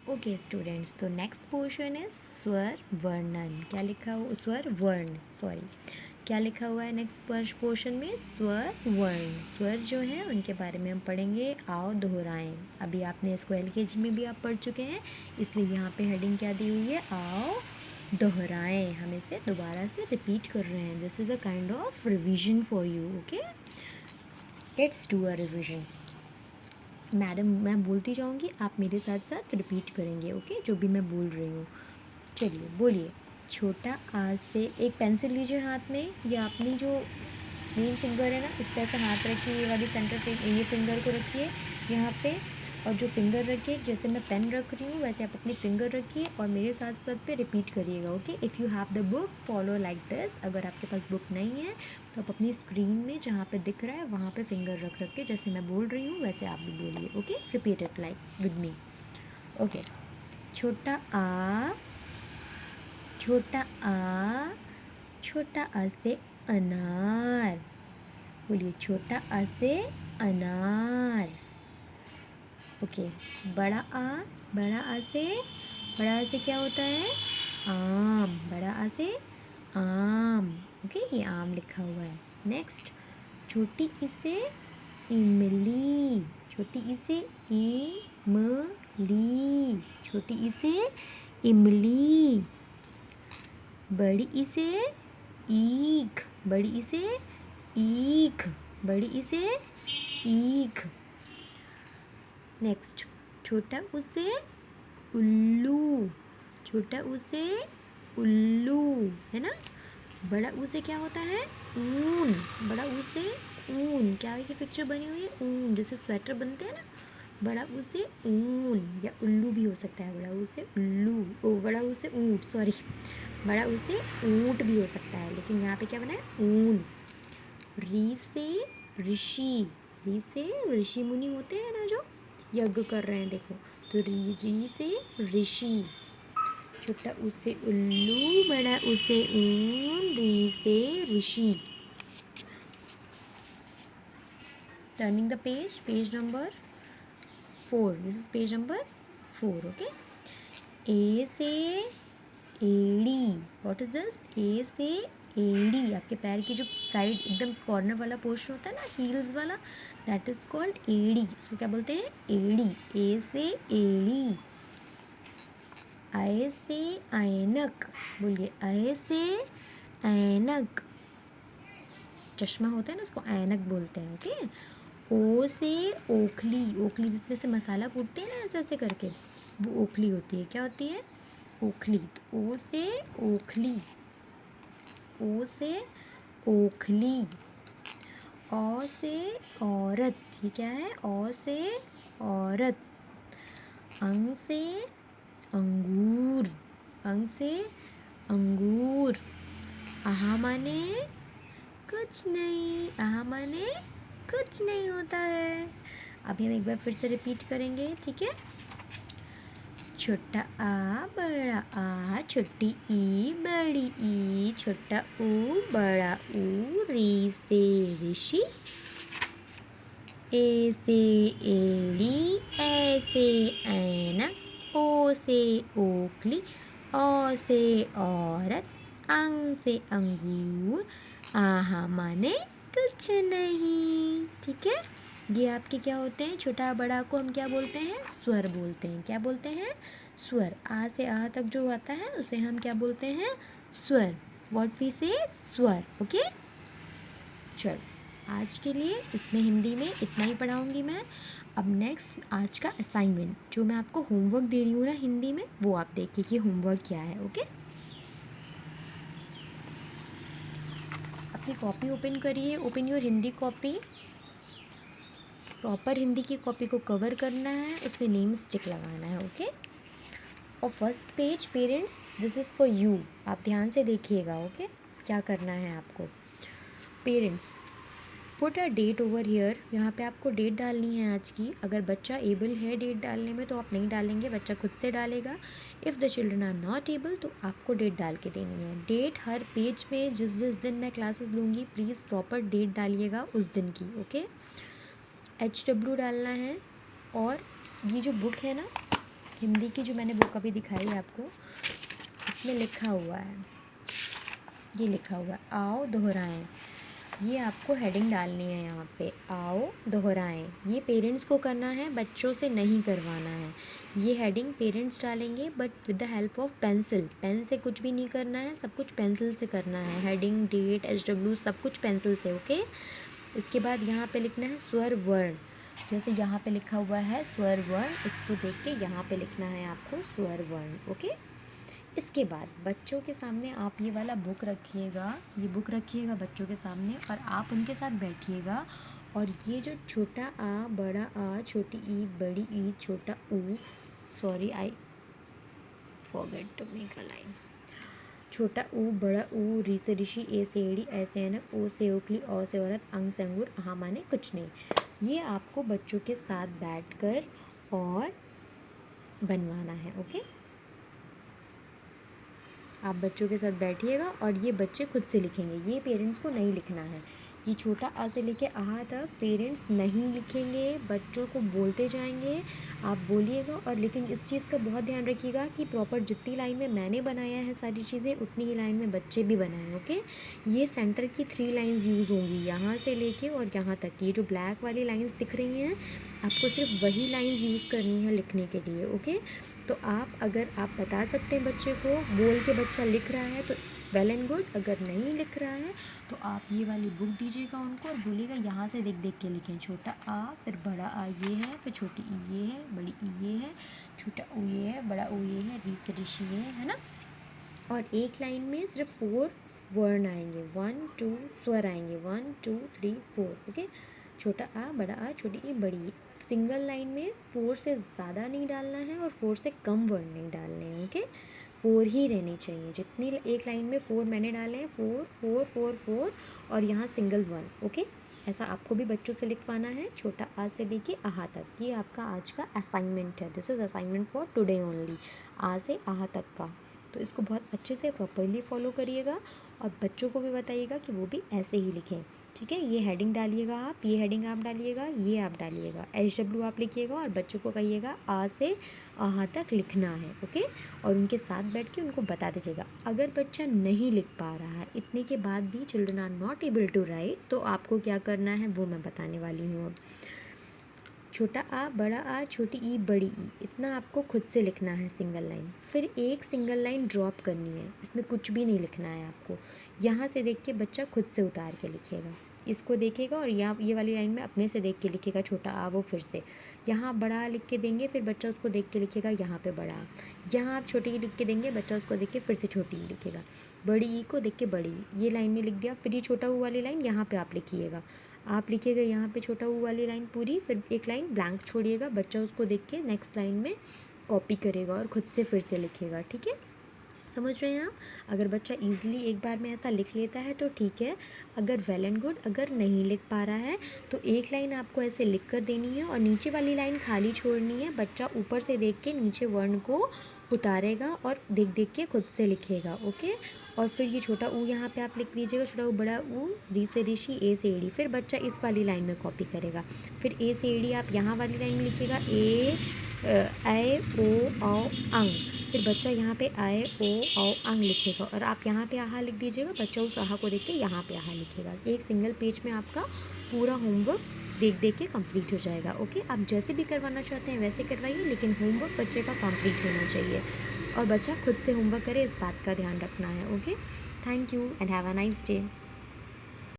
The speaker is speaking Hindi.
ओके स्टूडेंट्स, तो नेक्स्ट पोर्शन है स्वर वर्णन। क्या लिखा हुआ, स्वर वर्ण, सॉरी, क्या लिखा हुआ है नेक्स्ट पोर्शन में? स्वर वर्ण। स्वर जो हैं उनके बारे में हम पढ़ेंगे। आओ दोहराएं। अभी आपने इसको एलकेजी में भी आप पढ़ चुके हैं, इसलिए यहाँ पे हेडिंग क्या दी हुई है? आओ दोहराएं। हम इसे दोबारा से रिपीट कर रहे हैं। This is a kind of revision for you. Okay, let's do a revision. Madam मैं बोलती जाऊँगी, आप मेरे साथ साथ रिपीट करेंगे। ओके, जो भी मैं बोल रही हूँ। चलिए बोलिए। छोटा आ से, एक पेंसिल लीजिए हाथ में, या अपनी जो मेन फिंगर है ना उस पर ऐसा हाथ रखिए, ये वाली सेंटर ये फिंगर को रखिए यहाँ पे, और जो फिंगर रखिए, जैसे मैं पेन रख रही हूँ वैसे आप अपनी फिंगर रखिए और मेरे साथ साथ पे रिपीट करिएगा। Okay, if you have the book follow like this. अगर आपके पास बुक नहीं है तो आप अपनी स्क्रीन में जहाँ पे दिख रहा है वहाँ पे फिंगर रख रख के जैसे मैं बोल रही हूँ वैसे आप भी बोलिए। Okay, repeat it like with me. Okay, छोटा आ, छोटा आ, छोटा आ से अनार। बोलिए, छोटा आ से अनार। ओके, बड़ा आ, बड़ा आ से, बड़ा आ से क्या होता है? आम। बड़ा आ से आम। ओके, ये आम लिखा हुआ है। नेक्स्ट, छोटी ई से इमली। छोटी ई से इमली। छोटी ई से इमली। बड़ी ई से ईख। बड़ी ई से ईख। बड़ी ई से ईख। नेक्स्ट, छोटा ऊ से उल्लू। छोटा ऊ से उल्लू, है ना। बड़ा ऊ से क्या होता है? ऊन। बड़ा ऊ से ऊन। क्या ये पिक्चर बनी हुई है? ऊन, जैसे स्वेटर बनते हैं ना। बड़ा ऊ से ऊन, या उल्लू भी हो सकता है। बड़ा ऊ से उल्लू, ओ बड़ा ऊ से ऊँट, सॉरी, बड़ा ऊ से ऊँट भी हो सकता है, लेकिन यहाँ पे क्या बना है? ऊन। री से ऋषि। री से ऋषि मुनि होते हैं ना जो यज्ञ कर रहे हैं, देखो, तो री से ऋषि। छोटा ऊ से उल्लू, बड़ा ऊ से ऊन, री से ऋषि। Turning the page, page number 4, this is page number 4। Okay, ए से एड़ी। What is this? ए से एड़ी। आपके पैर की जो साइड एकदम कॉर्नर वाला पोर्शन होता है ना, हील्स वाला, दैट इज कॉल्ड एड़ी। इसको क्या बोलते हैं? एड़ी। ए से एड़ी। आय से ऐनक। बोलिए, आय से ऐनक। चश्मा होता है ना, उसको ऐनक बोलते हैं। ओके, ओ से ओखली। ओखली जिसमें से मसाला कूटते हैं ना ऐसे ऐसे करके, वो ओखली होती है। क्या होती है? ओखली। तो ओ से ओखली। ओ से ओखली। औ से औरत। ये क्या है? औ से औरत। अंग से अंगूर। अंग से अंगूर। आहा माने कुछ नहीं। आहा माने कुछ नहीं होता है। अभी हम एक बार फिर से रिपीट करेंगे, ठीक है? छोटा आ, बड़ा आ, छोटी ई, बड़ी ई, छोटा ऊ, बड़ा ऊ, री से ऋषि, ए से एड़ी, ए से ऐनक, ओ से ओखली, औ से औरत, अंग से अंगूर, आहा माने कुछ नहीं। ठीक है, ये आपके क्या होते हैं? छोटा बड़ा को हम क्या बोलते हैं? स्वर बोलते हैं। क्या बोलते हैं? स्वर। आ से आ तक जो आता है उसे हम क्या बोलते हैं? स्वर। व्हाट वी से? स्वर। ओके, चलो आज के लिए इसमें हिंदी में इतना ही पढ़ाऊँगी मैं। अब नेक्स्ट आज का असाइनमेंट जो मैं आपको होमवर्क दे रही हूँ ना हिंदी में, वो आप देखिए कि होमवर्क क्या है। ओके, अपनी कॉपी ओपन करिए। Open your Hindi copy. Proper Hindi की कॉपी को कवर करना है, उसमें नेम स्टिक लगाना है। ओके, और first page parents, this is for you. आप ध्यान से देखिएगा। ओके, क्या करना है आपको? Parents, put a date over here. यहाँ पे आपको डेट डालनी है आज की। अगर बच्चा एबल है डेट डालने में तो आप नहीं डालेंगे, बच्चा खुद से डालेगा। If the children are not able तो आपको डेट डाल के देनी है। डेट हर पेज में जिस जिस दिन मैं क्लासेस लूँगी प्लीज़ प्रॉपर डेट डालिएगा उस दिन की। ओके, HW डालना है। और ये जो बुक है ना, हिंदी की जो मैंने बुक अभी दिखाई है आपको, इसमें लिखा हुआ है, ये लिखा हुआ है आओ दोहराएं। ये आपको हेडिंग डालनी है यहाँ पे, आओ दोहराएं। ये पेरेंट्स को करना है, बच्चों से नहीं करवाना है। ये हेडिंग पेरेंट्स डालेंगे but with the help of pencil. Pen से कुछ भी नहीं करना है, सब कुछ पेंसिल से करना है। हेडिंग, डेट, SW सब कुछ पेंसिल से, ओके। इसके बाद यहाँ पे लिखना है स्वर वर्ण। जैसे यहाँ पे लिखा हुआ है स्वर वर्ण, इसको देख के यहाँ पे लिखना है आपको स्वर वर्ण, ओके। इसके बाद बच्चों के सामने आप ये वाला बुक रखिएगा, ये बुक रखिएगा बच्चों के सामने और आप उनके साथ बैठिएगा। और ये जो छोटा आ, बड़ा आ, छोटी ई, बड़ी ई, छोटा ऊ, sorry I forget to make a line. छोटा ऊ, बड़ा ऊ, री से ऋषि, ए से एड़ी, ऐ से ऐनक, ओ से ओखली, औ से औरत, अंग से अंगूर, आहा माने कुछ नहीं। ये आपको बच्चों के साथ बैठकर और बनवाना है, ओके। आप बच्चों के साथ बैठिएगा और ये बच्चे खुद से लिखेंगे, ये पेरेंट्स को नहीं लिखना है। ये छोटा आ से लेके आहा तक पेरेंट्स नहीं लिखेंगे, बच्चों को बोलते जाएंगे, आप बोलिएगा। और लेकिन इस चीज़ का बहुत ध्यान रखिएगा कि प्रॉपर जितनी लाइन में मैंने बनाया है सारी चीज़ें, उतनी ही लाइन में बच्चे भी बनाएं, ओके। ये सेंटर की 3 लाइन्स यूज़ होंगी, यहाँ से लेके और यहाँ तक। ये जो ब्लैक वाली लाइन्स दिख रही हैं, आपको सिर्फ वही लाइन्स यूज़ करनी है लिखने के लिए, ओके। तो अगर आप बता सकते हैं बच्चे को, बोल के बच्चा लिख रहा है तो वेल एंड गुड। अगर नहीं लिख रहा है तो आप ये वाली बुक दीजिएगा उनको और बोलिएगा यहाँ से देख देख के लिखें। छोटा आ, फिर बड़ा आ ये है, फिर छोटी ई ये है, बड़ी ई ये है, छोटा ऊ ये है, बड़ा ऊ ये है, री से ऋषि ये है ना। और एक लाइन में सिर्फ 4 वर्ण आएंगे, 1 2 स्वर आएंगे, 1 2 3 4, ओके। छोटा आ, बड़ा आ, छोटी ई, बड़ी ई। सिंगल लाइन में 4 से ज़्यादा नहीं डालना है और 4 से कम वर्ण नहीं डालने हैं, ओके। 4 ही रहनी चाहिए। जितनी एक लाइन में 4 मैंने डाले हैं, 4 4 4 4 और यहाँ सिंगल 1, ओके। ऐसा आपको भी बच्चों से लिखवाना है, छोटा आ से लेके आहा तक। ये आपका आज का असाइनमेंट है, this is assignment for today only, आ से आहा तक का। तो इसको बहुत अच्छे से प्रॉपरली फॉलो करिएगा और बच्चों को भी बताइएगा कि वो भी ऐसे ही लिखें, ठीक है। ये हेडिंग डालिएगा आप, ये हेडिंग आप डालिएगा, ये आप डालिएगा, SW आप लिखिएगा और बच्चों को कहिएगा आ से आहा तक लिखना है, ओके। और उनके साथ बैठ के उनको बता दीजिएगा। अगर बच्चा नहीं लिख पा रहा है, इतने के बाद भी children are not able to write, तो आपको क्या करना है वो मैं बताने वाली हूँ अब। छोटा आ, बड़ा आ, छोटी ई, बड़ी ई, इतना आपको खुद से लिखना है सिंगल लाइन। फिर एक सिंगल लाइन ड्रॉप करनी है, इसमें कुछ भी नहीं लिखना है आपको। यहाँ से देख के बच्चा खुद से उतार के लिखेगा, इसको देखेगा और यहाँ ये वाली लाइन में अपने से देख के लिखेगा छोटा आ, वो फिर से यहाँ बड़ा लिख के देंगे, फिर बच्चा उसको देख के लिखेगा यहाँ पे बड़ा। यहाँ आप छोटी ई लिख के देंगे, बच्चा उसको देख के फिर से छोटी ई लिखेगा, बड़ी ई को देख के बड़ी ई, ये लाइन में लिख दिया। फिर ये छोटा ऊ वाली लाइन यहाँ पे आप लिखिएगा, आप लिखिएगा यहाँ पे छोटा ऊ वाली लाइन पूरी, फिर एक लाइन ब्लैंक छोड़िएगा, बच्चा उसको देख के नेक्स्ट लाइन में कॉपी करेगा और ख़ुद से फिर से लिखेगा, ठीक है। समझ रहे हैं आप। अगर बच्चा ईज़िली एक बार में ऐसा लिख लेता है तो ठीक है, अगर वेल एंड गुड। अगर नहीं लिख पा रहा है तो एक लाइन आपको ऐसे लिख कर देनी है और नीचे वाली लाइन खाली छोड़नी है। बच्चा ऊपर से देख के नीचे वर्ण को उतारेगा और देख देख के खुद से लिखेगा, ओके। और फिर ये छोटा ऊ यहाँ पे आप लिख दीजिएगा, छोटा ऊ, बड़ा ऊ, री से ऋषि, ए से एड़ी। फिर बच्चा इस वाली लाइन में कॉपी करेगा, फिर ए से एड़ी आप यहाँ वाली लाइन में लिखिएगा, ऐ ओ औ अंग। फिर बच्चा यहाँ पे ऐ ओ औ अंग लिखेगा और आप यहाँ पे आहा लिख दीजिएगा, बच्चा उस आहा को देख के यहाँ पे आहा लिखेगा। एक सिंगल पेज में आपका पूरा होमवर्क देख देख के कंप्लीट हो जाएगा, ओके। आप जैसे भी करवाना चाहते हैं वैसे करवाइए, लेकिन होमवर्क बच्चे का कंप्लीट होना चाहिए और बच्चा खुद से होमवर्क करे, इस बात का ध्यान रखना है, okay. Thank you and have a nice day.